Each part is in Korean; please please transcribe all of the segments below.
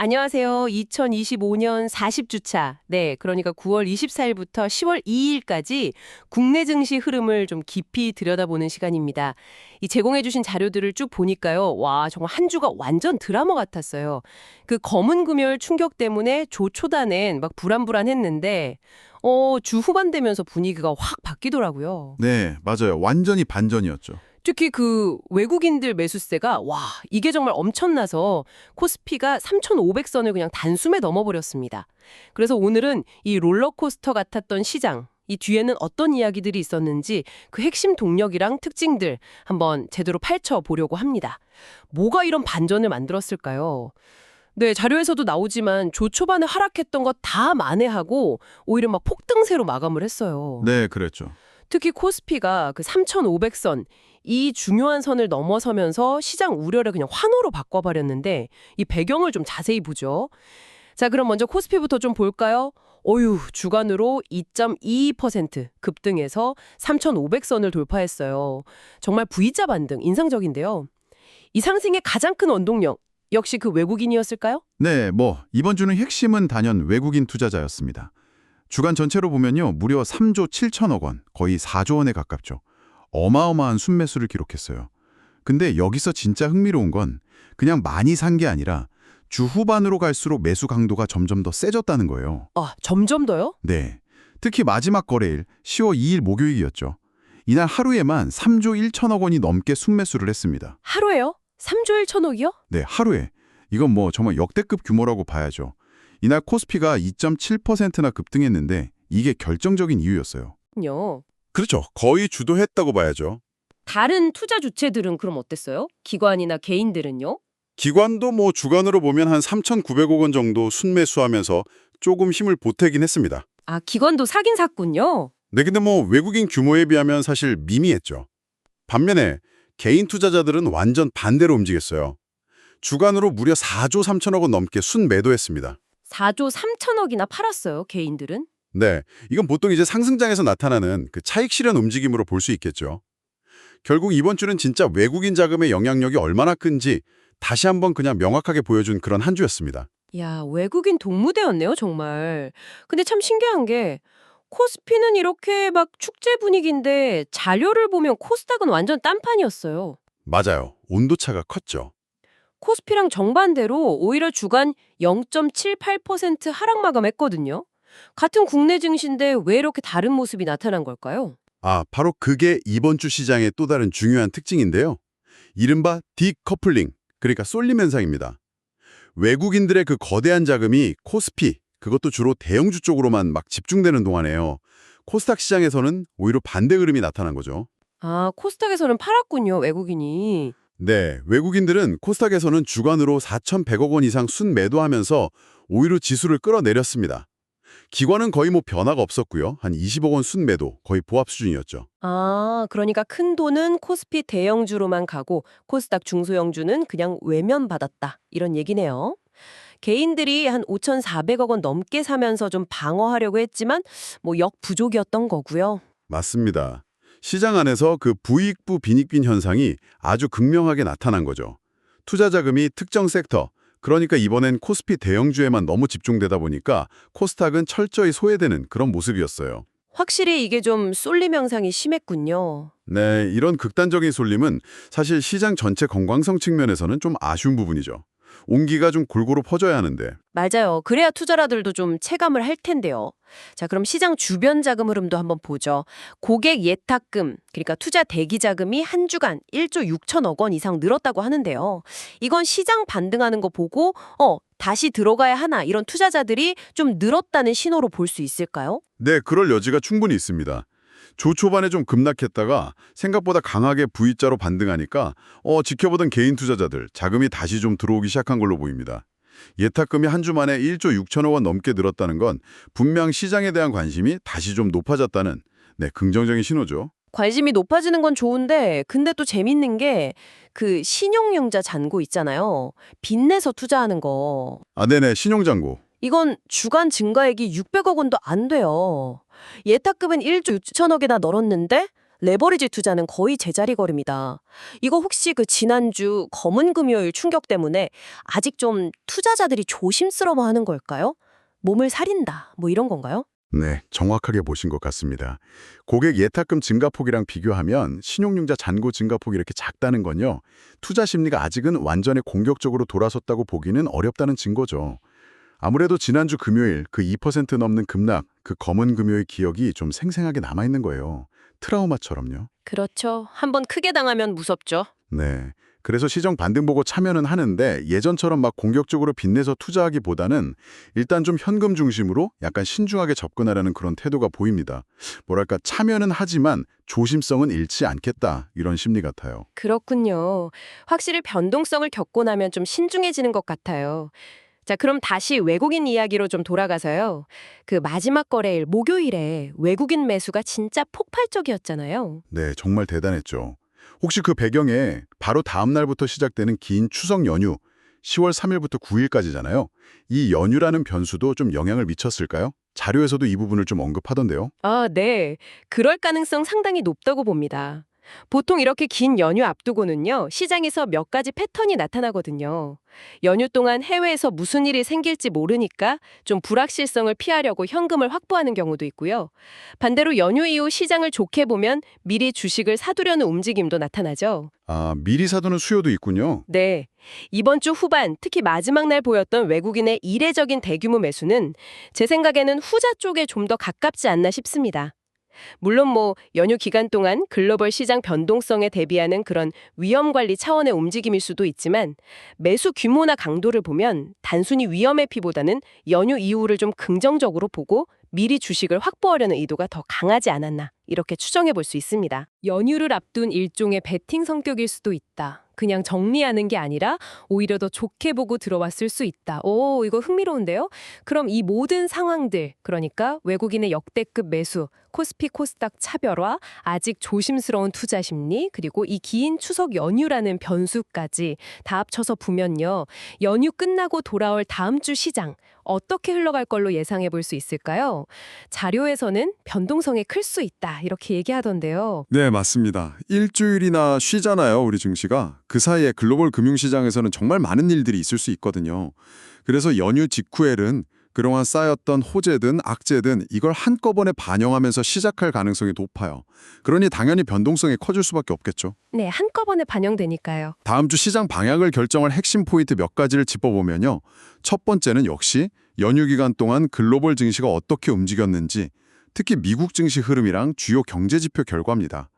안녕하세요. 2025년 40주차. 네, 그러니까 9월 24일부터 10월 2일까지 국내 증시 흐름을 좀 깊이 들여다보는 시간입니다. 이 제공해주신 자료들을 쭉 보니까요. 와, 정말 한 주가 완전 드라마 같았어요. 그 검은 금요일 충격 때문에 조초단엔 막 불안불안했는데, 주 후반 되면서 분위기가 확 바뀌더라고요. 네, 맞아요. 완전히 반전이었죠. 특히 그 외국인들 매수세가 와, 이게 정말 엄청나서 코스피가 3,500선을 그냥 단숨에 넘어버렸습니다. 그래서 오늘은 이 롤러코스터 같았던 시장, 이 뒤에는 어떤 이야기들이 있었는지 그 핵심 동력이랑 특징들 한번 제대로 파헤쳐 보려고 합니다. 뭐가 이런 반전을 만들었을까요? 네, 자료에서도 나오지만 조 초반에 하락했던 거 다 만회하고 오히려 막 폭등세로 마감을 했어요. 네, 그랬죠. 특히 코스피가 그 3,500선, 이 중요한 선을 넘어서면서 시장 우려를 그냥 환호로 바꿔버렸는데 이 배경을 좀 자세히 보죠. 자, 그럼 먼저 코스피부터 좀 볼까요? 주간으로 2.22% 급등해서 3,500선을 돌파했어요. 정말 V자 반등, 인상적인데요. 이 상승의 가장 큰 원동력, 역시 그 외국인이었을까요? 네, 이번 주는 핵심은 단연 외국인 투자자였습니다. 주간 전체로 보면요, 무려 3조 7천억 원, 거의 4조 원에 가깝죠. 어마어마한 순매수를 기록했어요. 근데 여기서 진짜 흥미로운 건 그냥 많이 산 게 아니라 주 후반으로 갈수록 매수 강도가 점점 더 세졌다는 거예요. 아, 점점 더요? 네, 특히 마지막 거래일 10월 2일 목요일이었죠. 이날 하루에만 3조 1천억 원이 넘게 순매수를 했습니다. 하루에요? 3조 1천억이요? 네, 하루에. 이건 정말 역대급 규모라고 봐야죠. 이날 코스피가 2.7%나 급등했는데 이게 결정적인 이유였어요. 요. 그렇죠. 거의 주도했다고 봐야죠. 다른 투자 주체들은 그럼 어땠어요? 기관이나 개인들은요? 기관도 주간으로 보면 한 3,900억 원 정도 순매수하면서 조금 힘을 보태긴 했습니다. 아, 기관도 사긴 샀군요. 네, 근데 외국인 규모에 비하면 사실 미미했죠. 반면에 개인 투자자들은 완전 반대로 움직였어요. 주간으로 무려 4조 3천억 원 넘게 순매도했습니다. 4조 3천억이나 팔았어요, 개인들은. 네, 이건 보통 이제 상승장에서 나타나는 그 차익 실현 움직임으로 볼 수 있겠죠. 결국 이번 주는 진짜 외국인 자금의 영향력이 얼마나 큰지 다시 한번 그냥 명확하게 보여준 그런 한 주였습니다. 야, 외국인 동무대였네요, 정말. 근데 참 신기한 게 코스피는 이렇게 막 축제 분위기인데 자료를 보면 코스닥은 완전 딴판이었어요. 맞아요. 온도차가 컸죠. 코스피랑 정반대로 오히려 주간 0.78% 하락 마감했거든요. 같은 국내 증시인데 왜 이렇게 다른 모습이 나타난 걸까요? 바로 그게 이번 주 시장의 또 다른 중요한 특징인데요. 이른바 디커플링, 그러니까 쏠림 현상입니다. 외국인들의 그 거대한 자금이 코스피, 그것도 주로 대형주 쪽으로만 막 집중되는 동안에요. 코스닥 시장에서는 오히려 반대 흐름이 나타난 거죠. 아, 코스닥에서는 팔았군요, 외국인이. 네, 외국인들은 코스닥에서는 주간으로 4,100억 원 이상 순매도하면서 오히려 지수를 끌어내렸습니다. 기관은 거의 변화가 없었고요. 한 20억 원 순매도, 거의 보합 수준이었죠. 아, 그러니까 큰 돈은 코스피 대형주로만 가고 코스닥 중소형주는 그냥 외면받았다. 이런 얘기네요. 개인들이 한 5,400억 원 넘게 사면서 좀 방어하려고 했지만 역부족이었던 거고요. 맞습니다. 시장 안에서 그 부익부 빈익빈 현상이 아주 극명하게 나타난 거죠. 투자 자금이 특정 섹터, 그러니까 이번엔 코스피 대형주에만 너무 집중되다 보니까 코스닥은 철저히 소외되는 그런 모습이었어요. 확실히 이게 좀 쏠림 현상이 심했군요. 네, 이런 극단적인 쏠림은 사실 시장 전체 건강성 측면에서는 좀 아쉬운 부분이죠. 온기가 좀 골고루 퍼져야 하는데. 맞아요. 그래야 투자자들도 좀 체감을 할 텐데요. 자, 그럼 시장 주변 자금 흐름도 한번 보죠. 고객 예탁금, 그러니까 투자 대기 자금이 한 주간 1조 6천억 원 이상 늘었다고 하는데요. 이건 시장 반등하는 거 보고 다시 들어가야 하나 이런 투자자들이 좀 늘었다는 신호로 볼 수 있을까요? 네, 그럴 여지가 충분히 있습니다. 조 초반에 좀 급락했다가 생각보다 강하게 V자로 반등하니까 지켜보던 개인 투자자들 자금이 다시 좀 들어오기 시작한 걸로 보입니다. 예탁금이 한 주 만에 1조 6천억 원 넘게 늘었다는 건 분명 시장에 대한 관심이 다시 좀 높아졌다는 긍정적인 신호죠. 관심이 높아지는 건 좋은데 근데 또 재밌는 게 그 신용융자 잔고 있잖아요. 빚내서 투자하는 거. 네네, 신용잔고. 이건 주간 증가액이 600억 원도 안 돼요. 예탁금은 1조 6천억에나 늘었는데 레버리지 투자는 거의 제자리걸음이다. 이거 혹시 그 지난주 검은 금요일 충격 때문에 아직 좀 투자자들이 조심스러워하는 걸까요? 몸을 사린다, 뭐 이런 건가요? 네, 정확하게 보신 것 같습니다. 고객 예탁금 증가폭이랑 비교하면 신용융자 잔고 증가폭이 이렇게 작다는 건요. 투자 심리가 아직은 완전히 공격적으로 돌아섰다고 보기는 어렵다는 증거죠. 아무래도 지난주 금요일 그 2% 넘는 급락, 그 검은 금요일 기억이 좀 생생하게 남아있는 거예요. 트라우마처럼요. 그렇죠. 한번 크게 당하면 무섭죠. 네. 그래서 시정 반등 보고 참여는 하는데 예전처럼 막 공격적으로 빚내서 투자하기보다는 일단 좀 현금 중심으로 약간 신중하게 접근하려는 그런 태도가 보입니다. 뭐랄까 참여는 하지만 조심성은 잃지 않겠다 이런 심리 같아요. 그렇군요. 확실히 변동성을 겪고 나면 좀 신중해지는 것 같아요. 자, 그럼 다시 외국인 이야기로 좀 돌아가서요. 그 마지막 거래일 목요일에 외국인 매수가 진짜 폭발적이었잖아요. 네, 정말 대단했죠. 혹시 그 배경에 바로 다음 날부터 시작되는 긴 추석 연휴 10월 3일부터 9일까지잖아요. 이 연휴라는 변수도 좀 영향을 미쳤을까요? 자료에서도 이 부분을 좀 언급하던데요. 아, 네. 그럴 가능성 상당히 높다고 봅니다. 보통 이렇게 긴 연휴 앞두고는요, 시장에서 몇 가지 패턴이 나타나거든요. 연휴 동안 해외에서 무슨 일이 생길지 모르니까 좀 불확실성을 피하려고 현금을 확보하는 경우도 있고요. 반대로 연휴 이후 시장을 좋게 보면 미리 주식을 사두려는 움직임도 나타나죠. 아, 미리 사두는 수요도 있군요. 네. 이번 주 후반, 특히 마지막 날 보였던 외국인의 이례적인 대규모 매수는 제 생각에는 후자 쪽에 좀 더 가깝지 않나 싶습니다. 물론 뭐 연휴 기간 동안 글로벌 시장 변동성에 대비하는 그런 위험 관리 차원의 움직임일 수도 있지만 매수 규모나 강도를 보면 단순히 위험 회피보다는 연휴 이후를 좀 긍정적으로 보고 미리 주식을 확보하려는 의도가 더 강하지 않았나 이렇게 추정해 볼 수 있습니다. 연휴를 앞둔 일종의 베팅 성격일 수도 있다. 그냥 정리하는 게 아니라 오히려 더 좋게 보고 들어왔을 수 있다. 오, 이거 흥미로운데요? 그럼 이 모든 상황들, 그러니까 외국인의 역대급 매수, 코스피 코스닥 차별화, 아직 조심스러운 투자 심리, 그리고 이 긴 추석 연휴라는 변수까지 다 합쳐서 보면요. 연휴 끝나고 돌아올 다음 주 시장, 어떻게 흘러갈 걸로 예상해 볼 수 있을까요? 자료에서는 변동성이 클 수 있다, 이렇게 얘기하던데요. 네, 맞습니다. 일주일이나 쉬잖아요, 우리 증시가. 그 사이에 글로벌 금융시장에서는 정말 많은 일들이 있을 수 있거든요. 그래서 연휴 직후에는 그동안 쌓였던 호재든 악재든 이걸 한꺼번에 반영하면서 시작할 가능성이 높아요. 그러니 당연히 변동성이 커질 수밖에 없겠죠. 네, 한꺼번에 반영되니까요. 다음 주 시장 방향을 결정할 핵심 포인트 몇 가지를 짚어보면요. 첫 번째는 역시 연휴 기간 동안 글로벌 증시가 어떻게 움직였는지, 특히 미국 증시 흐름이랑 주요 경제 지표 결과입니다.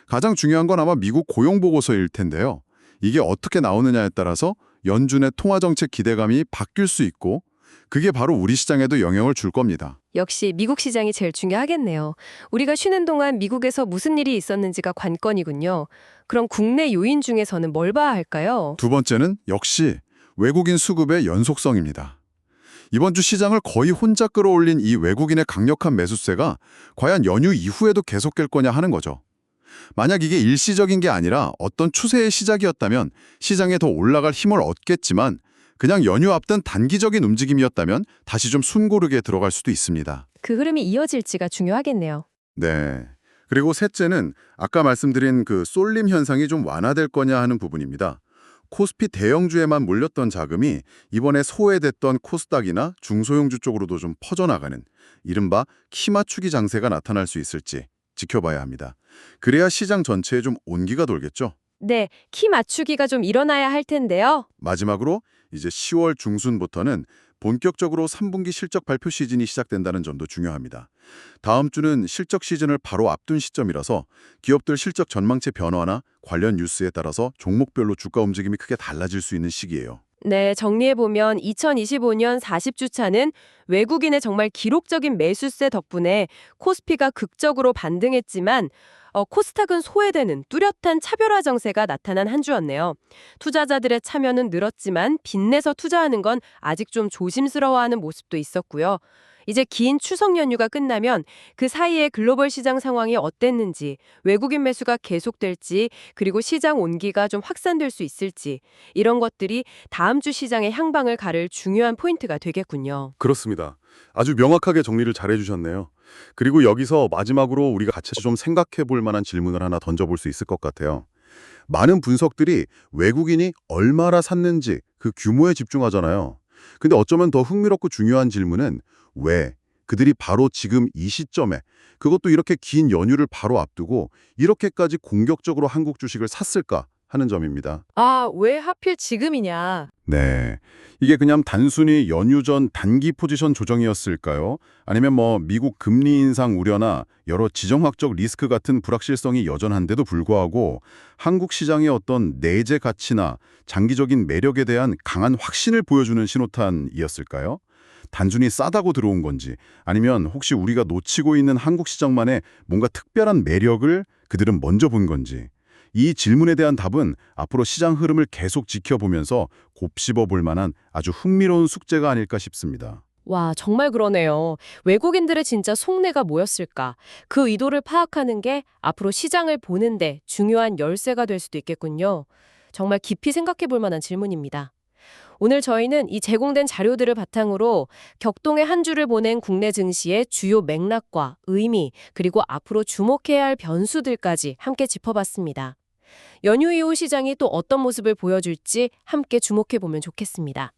가장 중요한 건 아마 미국 고용 보고서일 텐데요. 이게 어떻게 나오느냐에 따라서 연준의 통화 정책 기대감이 바뀔 수 있고 그게 바로 우리 시장에도 영향을 줄 겁니다. 역시 미국 시장이 제일 중요하겠네요. 우리가 쉬는 동안 미국에서 무슨 일이 있었는지가 관건이군요. 그럼 국내 요인 중에서는 뭘 봐야 할까요? 두 번째는 역시 외국인 수급의 연속성입니다. 이번 주 시장을 거의 혼자 끌어올린 이 외국인의 강력한 매수세가 과연 연휴 이후에도 계속될 거냐 하는 거죠. 만약 이게 일시적인 게 아니라 어떤 추세의 시작이었다면 시장에 더 올라갈 힘을 얻겠지만 그냥 연휴 앞둔 단기적인 움직임이었다면 다시 좀 숨고르게 들어갈 수도 있습니다. 그 흐름이 이어질지가 중요하겠네요. 네. 그리고 셋째는 아까 말씀드린 그 쏠림 현상이 좀 완화될 거냐 하는 부분입니다. 코스피 대형주에만 몰렸던 자금이 이번에 소외됐던 코스닥이나 중소형주 쪽으로도 좀 퍼져나가는 이른바 키 맞추기 장세가 나타날 수 있을지 지켜봐야 합니다. 그래야 시장 전체에 좀 온기가 돌겠죠. 네, 키 맞추기가 좀 일어나야 할 텐데요. 마지막으로 이제 10월 중순부터는 본격적으로 3분기 실적 발표 시즌이 시작된다는 점도 중요합니다. 다음 주는 실적 시즌을 바로 앞둔 시점이라서 기업들 실적 전망치 변화나 관련 뉴스에 따라서 종목별로 주가 움직임이 크게 달라질 수 있는 시기예요. 네, 정리해보면 2025년 40주차는 외국인의 정말 기록적인 매수세 덕분에 코스피가 극적으로 반등했지만 코스닥은 소외되는 뚜렷한 차별화 정세가 나타난 한 주였네요. 투자자들의 참여는 늘었지만 빚내서 투자하는 건 아직 좀 조심스러워하는 모습도 있었고요. 이제 긴 추석 연휴가 끝나면 그 사이에 글로벌 시장 상황이 어땠는지, 외국인 매수가 계속될지, 그리고 시장 온기가 좀 확산될 수 있을지 이런 것들이 다음 주 시장의 향방을 가를 중요한 포인트가 되겠군요. 그렇습니다. 아주 명확하게 정리를 잘 해주셨네요. 그리고 여기서 마지막으로 우리가 같이 좀 생각해 볼 만한 질문을 하나 던져볼 수 있을 것 같아요. 많은 분석들이 외국인이 얼마나 샀는지 그 규모에 집중하잖아요. 근데 어쩌면 더 흥미롭고 중요한 질문은 왜 그들이 바로 지금 이 시점에 그것도 이렇게 긴 연휴를 바로 앞두고 이렇게까지 공격적으로 한국 주식을 샀을까 하는 점입니다. 아, 왜 하필 지금이냐? 네. 이게 그냥 단순히 연휴 전 단기 포지션 조정이었을까요? 아니면 미국 금리 인상 우려나 여러 지정학적 리스크 같은 불확실성이 여전한데도 불구하고 한국 시장의 어떤 내재 가치나 장기적인 매력에 대한 강한 확신을 보여주는 신호탄이었을까요? 단순히 싸다고 들어온 건지 아니면 혹시 우리가 놓치고 있는 한국 시장만의 뭔가 특별한 매력을 그들은 먼저 본 건지 이 질문에 대한 답은 앞으로 시장 흐름을 계속 지켜보면서 곱씹어 볼 만한 아주 흥미로운 숙제가 아닐까 싶습니다. 와, 정말 그러네요. 외국인들의 진짜 속내가 뭐였을까? 그 의도를 파악하는 게 앞으로 시장을 보는데 중요한 열쇠가 될 수도 있겠군요. 정말 깊이 생각해 볼 만한 질문입니다. 오늘 저희는 이 제공된 자료들을 바탕으로 격동의 한 주를 보낸 국내 증시의 주요 맥락과 의미, 그리고 앞으로 주목해야 할 변수들까지 함께 짚어봤습니다. 연휴 이후 시장이 또 어떤 모습을 보여줄지 함께 주목해 보면 좋겠습니다.